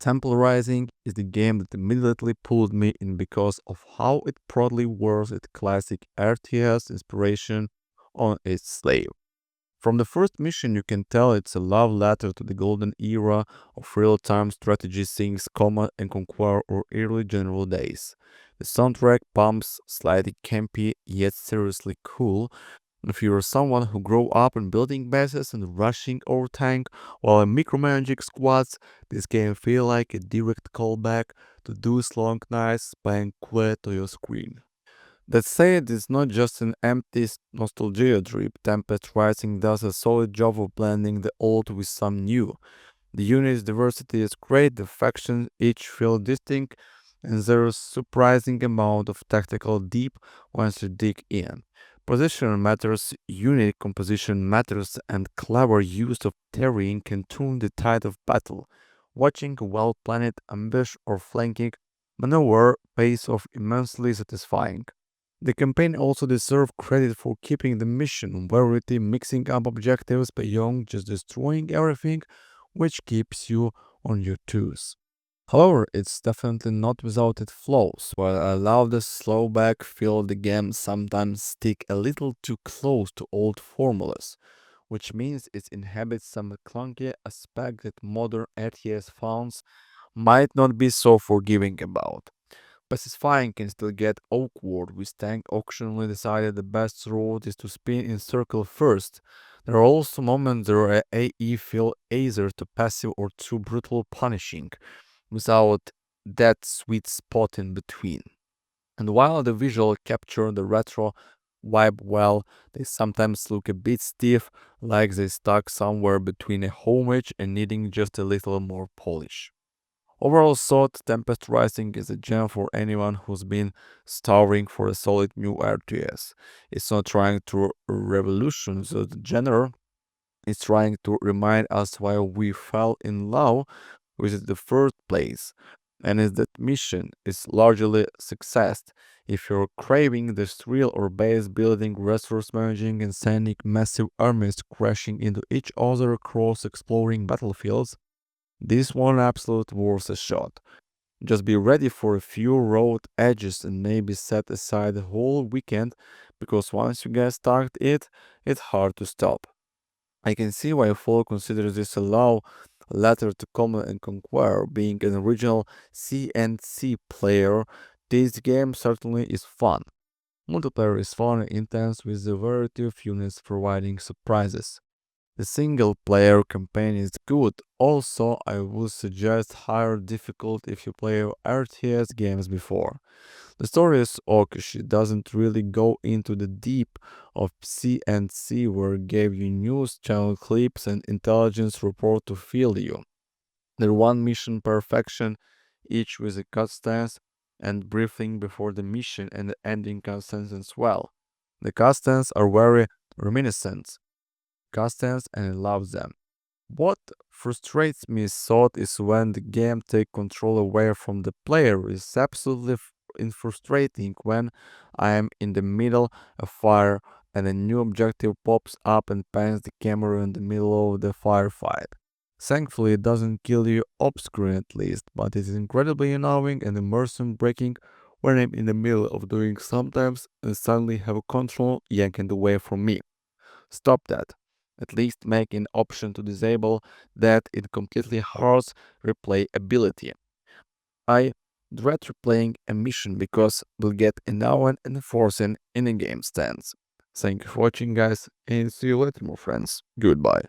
Temple Rising is the game that immediately pulled me in because of how it proudly wears its classic RTS inspiration on its sleeve. From the first mission, you can tell it's a love letter to the golden era of real-time strategy things, Command and Conquer or early general days. The soundtrack pumps, slightly campy yet seriously cool. If you're someone who grew up in building bases and rushing over tank while micromanaging squads, this game feels like a direct callback to those long nights spent quiet to your screen. That said, it's not just an empty nostalgia trip. Tempest Rising does a solid job of blending the old with some new. The unit's diversity is great, the factions each feel distinct, and there's surprising amount of tactical deep once you dig in. Position matters, unit composition matters, and clever use of terrain can turn the tide of battle. Watching a well-planned ambush or flanking maneuver pays off immensely satisfying. The campaign also deserves credit for keeping the mission variety, mixing up objectives beyond just destroying everything, which keeps you on your toes. However, it's definitely not without its flaws. While I love the slow back feel, the game sometimes stick a little too close to old formulas, which means it inhabits some clunky aspect that modern RTS fans might not be so forgiving about. Pacifying can still get awkward, with Tank occasionally decided the best route is to spin in circle first. There are also moments where AE feel either too passive or too brutal punishing, without that sweet spot in between. And while the visual capture the retro vibe well, they sometimes look a bit stiff, like they stuck somewhere between a homage and needing just a little more polish. Overall thought, Tempest Rising is a gem for anyone who's been starving for a solid new RTS. It's not trying to revolutionize the genre, it's trying to remind us why we fell in love with it in the first place. And is that mission is largely a success. If you're craving the thrill or base building, resource managing, and sending massive armies crashing into each other across exploring battlefields, this one absolute worth a shot. Just be ready for a few road edges and maybe set aside the whole weekend because once you get started it's hard to stop. I can see why folk consider this a love letter to Command and Conquer. Being an original CNC player, this game certainly is fun. Multiplayer is fun and intense with the variety of units providing surprises. The single player campaign is good. Also, I would suggest higher difficulty if you play RTS games before. The story is okay. It doesn't really go into the deep of CNC where it gave you news channel clips and intelligence report to fill you. The one mission perfection, each with a cutscenes and briefing before the mission and the ending cutscenes as well. The cutscenes are very reminiscent cutscenes and I love them. What frustrates me so is when the game takes control away from the player. It's absolutely frustrating when I am in the middle of fire and a new objective pops up and pans the camera in the middle of the firefight. Thankfully, it doesn't kill you off screen at least, but it is incredibly annoying and immersion breaking when I'm in the middle of doing sometimes and suddenly have a control yanked away from me. Stop that. At least make an option to disable that it completely hurts replayability. I dread replaying a mission because we'll get annoying and forcing in a game stance. Thank you for watching guys and see you later, my friends. Goodbye.